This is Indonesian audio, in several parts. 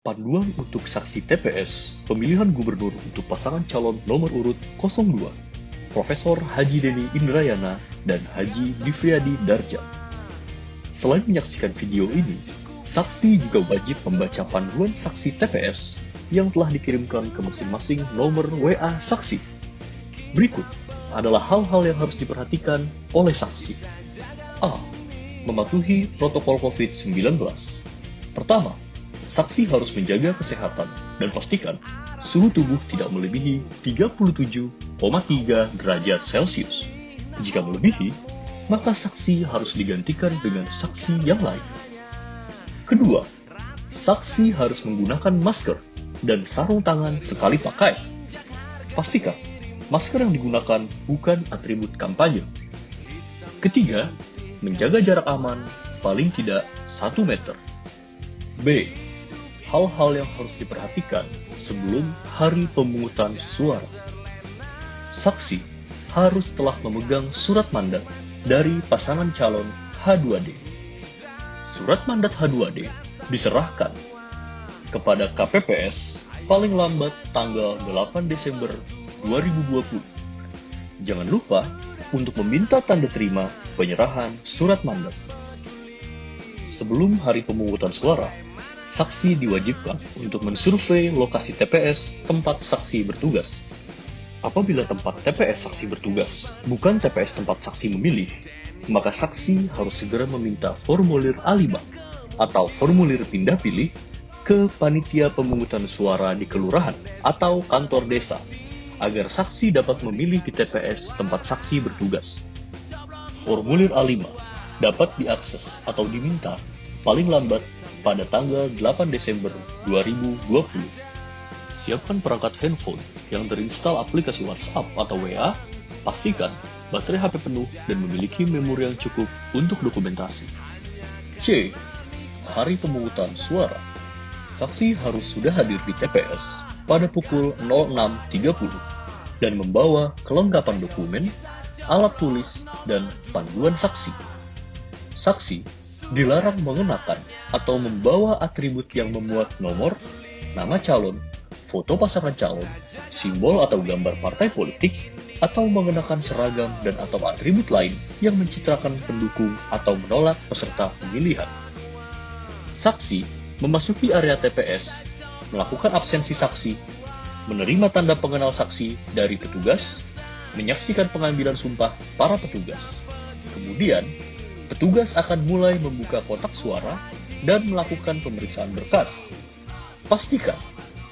Panduan untuk saksi TPS pemilihan gubernur untuk pasangan calon nomor urut 02, Profesor Haji Deni Indrayana dan Haji Difriyadi Darja. Selain menyaksikan video ini, saksi juga wajib membaca panduan saksi TPS yang telah dikirimkan ke masing-masing nomor WA saksi. Berikut adalah hal-hal yang harus diperhatikan oleh saksi. A. Mematuhi protokol COVID-19. Pertama, saksi harus menjaga kesehatan dan pastikan suhu tubuh tidak melebihi 37,3 derajat Celcius. Jika melebihi, maka saksi harus digantikan dengan saksi yang lain. Kedua, saksi harus menggunakan masker dan sarung tangan sekali pakai. Pastikan masker yang digunakan bukan atribut kampanye. Ketiga, menjaga jarak aman paling tidak 1 meter. B. Hal-hal yang harus diperhatikan sebelum hari pemungutan suara. Saksi harus telah memegang surat mandat dari pasangan calon H2D. Surat mandat H2D diserahkan kepada KPPS paling lambat tanggal 8 Desember 2020. Jangan lupa untuk meminta tanda terima penyerahan surat mandat. Sebelum hari pemungutan suara, saksi diwajibkan untuk mensurvei lokasi TPS tempat saksi bertugas. Apabila tempat TPS saksi bertugas bukan TPS tempat saksi memilih, maka saksi harus segera meminta formulir A5 atau formulir pindah pilih ke panitia pemungutan suara di kelurahan atau kantor desa agar saksi dapat memilih di TPS tempat saksi bertugas. Formulir A5 dapat diakses atau diminta paling lambat pada tanggal 8 Desember 2020. Siapkan perangkat handphone yang terinstall aplikasi WhatsApp atau WA, pastikan baterai HP penuh dan memiliki memori yang cukup untuk dokumentasi. C. Hari pemungutan suara. Saksi harus sudah hadir di TPS pada pukul 06.30 dan membawa kelengkapan dokumen, alat tulis, dan panduan saksi. Saksi dilarang mengenakan atau membawa atribut yang memuat nomor, nama calon, foto pasangan calon, simbol atau gambar partai politik, atau mengenakan seragam dan atau atribut lain yang mencitrakan pendukung atau menolak peserta pemilihan. Saksi memasuki area TPS, melakukan absensi saksi, menerima tanda pengenal saksi dari petugas, menyaksikan pengambilan sumpah para petugas. Kemudian, petugas akan mulai membuka kotak suara dan melakukan pemeriksaan berkas. Pastikan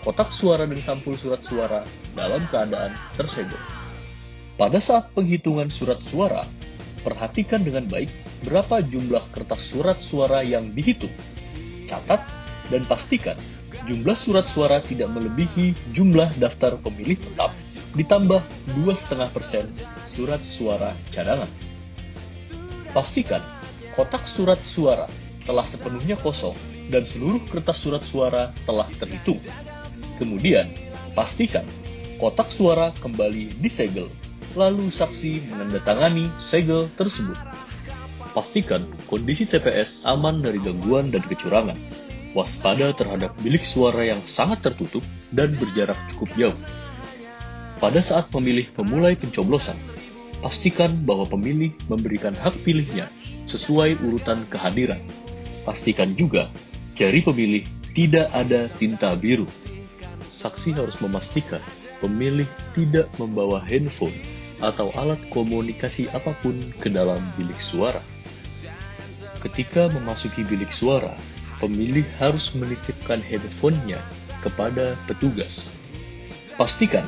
kotak suara dan sampul surat suara dalam keadaan tersegel. Pada saat penghitungan surat suara, perhatikan dengan baik berapa jumlah kertas surat suara yang dihitung. Catat dan pastikan jumlah surat suara tidak melebihi jumlah daftar pemilih tetap ditambah 2,5% surat suara cadangan. Pastikan kotak surat suara telah sepenuhnya kosong dan seluruh kertas surat suara telah terhitung. Kemudian, pastikan kotak suara kembali disegel, lalu saksi menandatangani segel tersebut. Pastikan kondisi TPS aman dari gangguan dan kecurangan. Waspada terhadap bilik suara yang sangat tertutup dan berjarak cukup jauh. Pada saat pemilih memulai pencoblosan, pastikan bahwa pemilih memberikan hak pilihnya sesuai urutan kehadiran. Pastikan juga jari pemilih tidak ada tinta biru. Saksi harus memastikan pemilih tidak membawa handphone atau alat komunikasi apapun ke dalam bilik suara. Ketika memasuki bilik suara, pemilih harus menitipkan handphonenya kepada petugas. Pastikan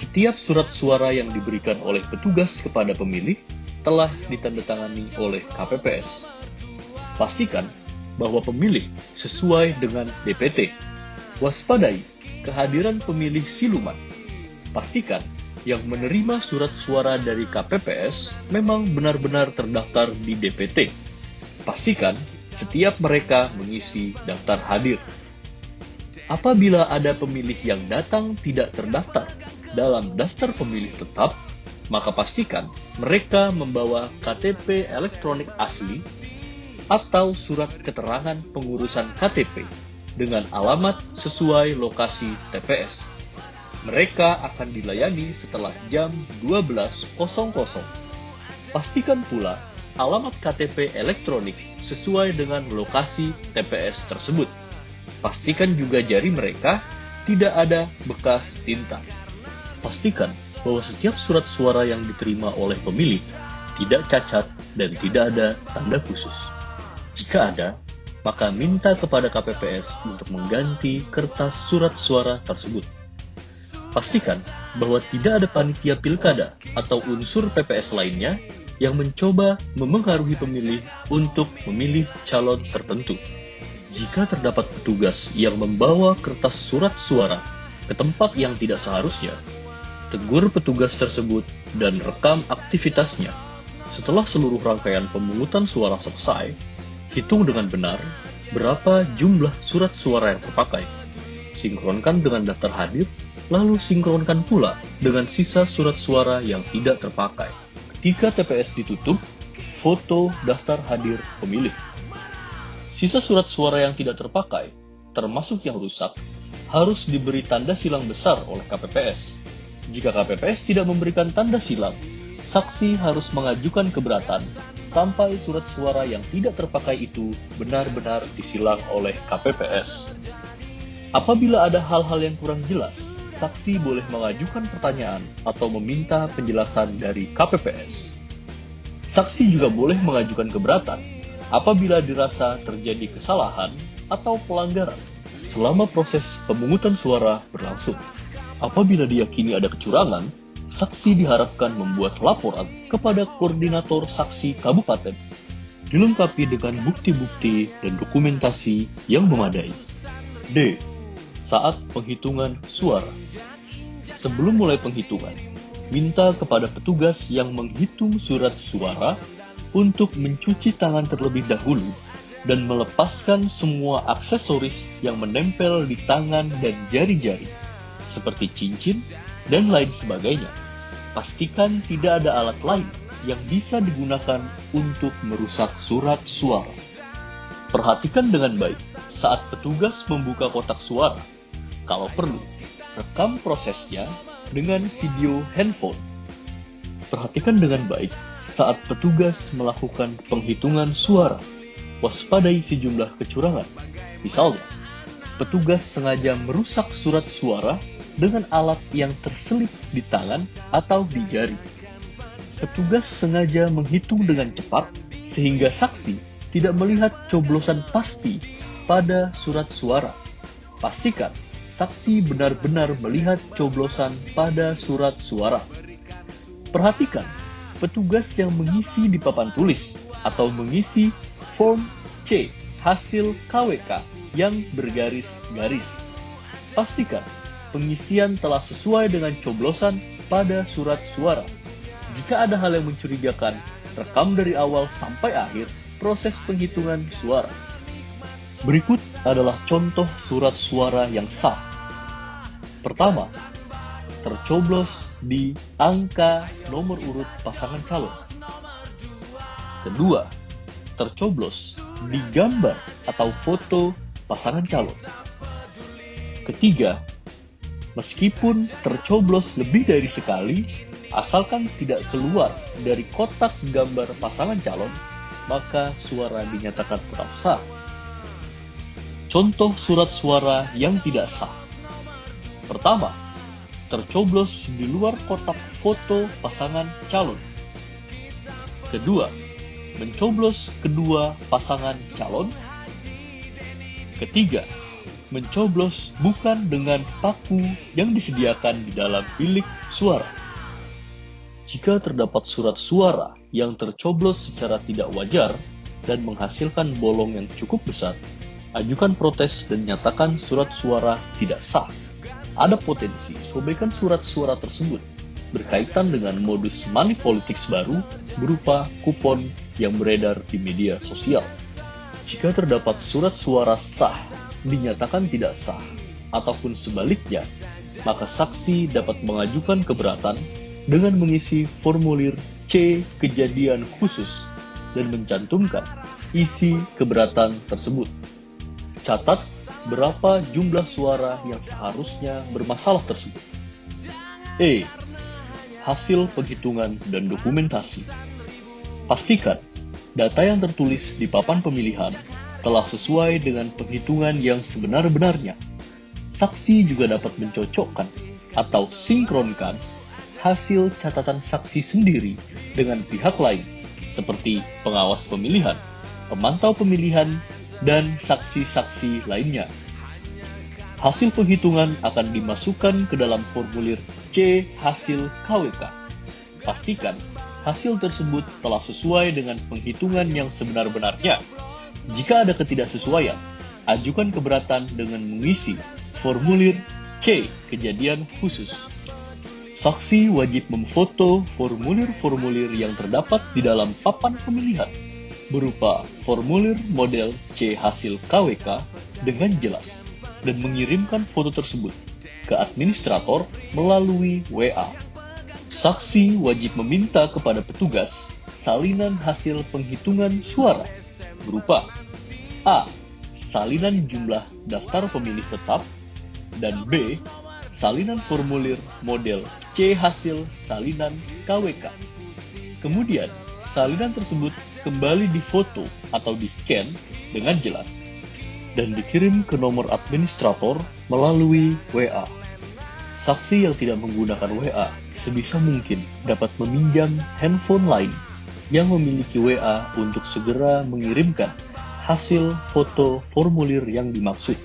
setiap surat suara yang diberikan oleh petugas kepada pemilih telah ditandatangani oleh KPPS. Pastikan bahwa pemilih sesuai dengan DPT. Waspadai kehadiran pemilih siluman. Pastikan yang menerima surat suara dari KPPS memang benar-benar terdaftar di DPT. Pastikan setiap mereka mengisi daftar hadir. Apabila ada pemilih yang datang tidak terdaftar dalam daftar pemilih tetap, maka pastikan mereka membawa KTP elektronik asli atau surat keterangan pengurusan KTP dengan alamat sesuai lokasi TPS. Mereka akan dilayani setelah jam 12.00. Pastikan pula alamat KTP elektronik sesuai dengan lokasi TPS tersebut. Pastikan juga jari mereka tidak ada bekas tinta. Pastikan bahwa setiap surat suara yang diterima oleh pemilih tidak cacat dan tidak ada tanda khusus. Jika ada, maka minta kepada KPPS untuk mengganti kertas surat suara tersebut. Pastikan bahwa tidak ada panitia pilkada atau unsur PPS lainnya yang mencoba memengaruhi pemilih untuk memilih calon tertentu. Jika terdapat petugas yang membawa kertas surat suara ke tempat yang tidak seharusnya, tegur petugas tersebut dan rekam aktivitasnya. Setelah seluruh rangkaian pemungutan suara selesai, hitung dengan benar berapa jumlah surat suara yang terpakai. Sinkronkan dengan daftar hadir, lalu sinkronkan pula dengan sisa surat suara yang tidak terpakai. Ketika TPS ditutup, foto daftar hadir pemilih. Sisa surat suara yang tidak terpakai, termasuk yang rusak, harus diberi tanda silang besar oleh KPPS. Jika KPPS tidak memberikan tanda silang, saksi harus mengajukan keberatan sampai surat suara yang tidak terpakai itu benar-benar disilang oleh KPPS. Apabila ada hal-hal yang kurang jelas, saksi boleh mengajukan pertanyaan atau meminta penjelasan dari KPPS. Saksi juga boleh mengajukan keberatan apabila dirasa terjadi kesalahan atau pelanggaran selama proses pemungutan suara berlangsung. Apabila diyakini ada kecurangan, saksi diharapkan membuat laporan kepada koordinator saksi kabupaten, dilengkapi dengan bukti-bukti dan dokumentasi yang memadai. D. Saat penghitungan suara. Sebelum mulai penghitungan, minta kepada petugas yang menghitung surat suara untuk mencuci tangan terlebih dahulu dan melepaskan semua aksesoris yang menempel di tangan dan jari-jari, seperti cincin dan lain sebagainya. Pastikan tidak ada alat lain yang bisa digunakan untuk merusak surat suara. Perhatikan dengan baik saat petugas membuka kotak suara. Kalau perlu, rekam prosesnya dengan video handphone. Perhatikan dengan baik saat petugas melakukan penghitungan suara. Waspadai sejumlah kecurangan. Misalnya, petugas sengaja merusak surat suara dengan alat yang terselip di tangan atau di jari. Petugas sengaja menghitung dengan cepat sehingga saksi tidak melihat coblosan pasti pada surat suara. Pastikan saksi benar-benar melihat coblosan pada surat suara. Perhatikan petugas yang mengisi di papan tulis atau mengisi form C hasil KWK yang bergaris-garis. Pastikan pengisian telah sesuai dengan coblosan pada surat suara. Jika ada hal yang mencurigakan, rekam dari awal sampai akhir proses penghitungan suara. Berikut adalah contoh surat suara yang sah. Pertama, tercoblos di angka nomor urut pasangan calon. Kedua, tercoblos di gambar atau foto pasangan calon. Ketiga, meskipun tercoblos lebih dari sekali, asalkan tidak keluar dari kotak gambar pasangan calon, maka suara dinyatakan tetap sah. Contoh surat suara yang tidak sah. Pertama, tercoblos di luar kotak foto pasangan calon. Kedua, mencoblos kedua pasangan calon. Ketiga, mencoblos bukan dengan paku yang disediakan di dalam bilik suara. Jika terdapat surat suara yang tercoblos secara tidak wajar dan menghasilkan bolong yang cukup besar, ajukan protes dan nyatakan surat suara tidak sah. Ada potensi sobekan surat suara tersebut berkaitan dengan modus money politics baru berupa kupon yang beredar di media sosial. Jika terdapat surat suara sah dinyatakan tidak sah ataupun sebaliknya, maka saksi dapat mengajukan keberatan dengan mengisi formulir C kejadian khusus dan mencantumkan isi keberatan tersebut. Catat berapa jumlah suara yang seharusnya bermasalah tersebut. E. Hasil penghitungan dan dokumentasi. Pastikan data yang tertulis di papan pemilihan telah sesuai dengan penghitungan yang sebenar-benarnya. Saksi juga dapat mencocokkan atau sinkronkan hasil catatan saksi sendiri dengan pihak lain, seperti pengawas pemilihan, pemantau pemilihan, dan saksi-saksi lainnya. Hasil penghitungan akan dimasukkan ke dalam formulir C hasil KWK. Pastikan hasil tersebut telah sesuai dengan penghitungan yang sebenar-benarnya. Jika ada ketidaksesuaian, ajukan keberatan dengan mengisi formulir C kejadian khusus. Saksi wajib memfoto formulir-formulir yang terdapat di dalam papan pemilihan, berupa formulir model C hasil KWK dengan jelas, dan mengirimkan foto tersebut ke administrator melalui WA. Saksi wajib meminta kepada petugas salinan hasil penghitungan suara berupa A. Salinan jumlah daftar pemilih tetap, dan B. Salinan formulir model C hasil salinan KWK. Kemudian, salinan tersebut kembali difoto atau di-scan dengan jelas dan dikirim ke nomor administrator melalui WA. Saksi yang tidak menggunakan WA sebisa mungkin dapat meminjam handphone lain yang memiliki WA untuk segera mengirimkan hasil foto formulir yang dimaksud.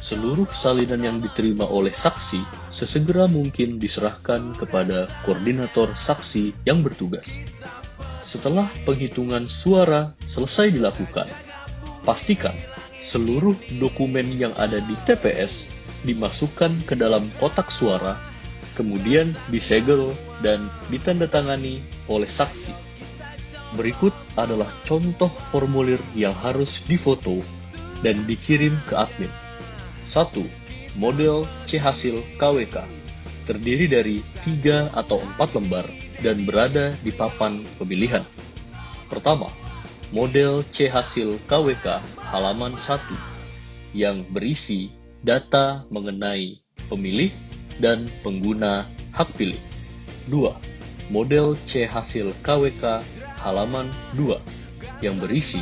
Seluruh salinan yang diterima oleh saksi sesegera mungkin diserahkan kepada koordinator saksi yang bertugas. Setelah penghitungan suara selesai dilakukan, pastikan seluruh dokumen yang ada di TPS dimasukkan ke dalam kotak suara, kemudian disegel dan ditandatangani oleh saksi. Berikut adalah contoh formulir yang harus difoto dan dikirim ke admin. 1. Model C hasil KWK, terdiri dari 3 atau 4 lembar dan berada di papan pemilihan. Pertama, model C hasil KWK halaman 1 yang berisi data mengenai pemilih dan pengguna hak pilih. 2. Model C hasil KWK halaman 2 yang berisi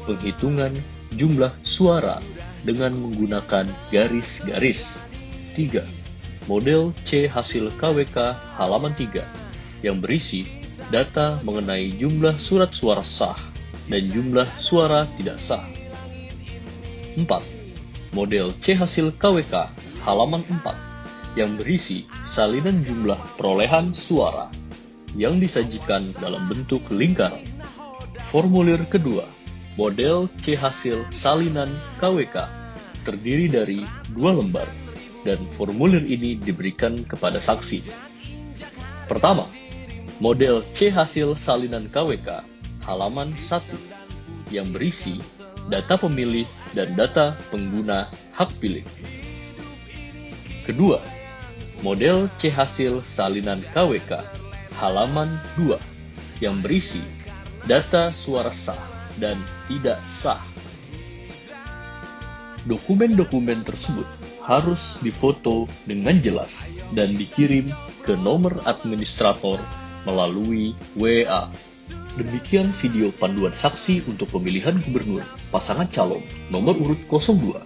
penghitungan jumlah suara dengan menggunakan garis-garis. 3. Model C hasil KWK halaman 3 yang berisi data mengenai jumlah surat suara sah dan jumlah suara tidak sah. 4. Model C hasil KWK halaman 4 yang berisi salinan jumlah perolehan suara yang disajikan dalam bentuk lingkaran. Formulir kedua, model C hasil salinan KWK, terdiri dari 2 lembar, dan formulir ini diberikan kepada saksi. Pertama, model C hasil salinan KWK halaman 1 yang berisi data pemilih dan data pengguna hak pilih. Kedua, model C hasil salinan KWK halaman 2 yang berisi data suara sah dan tidak sah. Dokumen-dokumen tersebut harus difoto dengan jelas dan dikirim ke nomor administrator melalui WA. Demikian video panduan saksi untuk pemilihan gubernur pasangan calon nomor urut 02,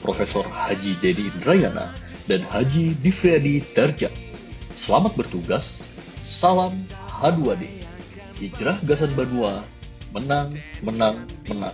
Profesor Haji Dedi Indrayana dan Haji Difriadi Darjat. Selamat bertugas, salam H2D. Hijrah Gasan Banua, menang, menang, menang.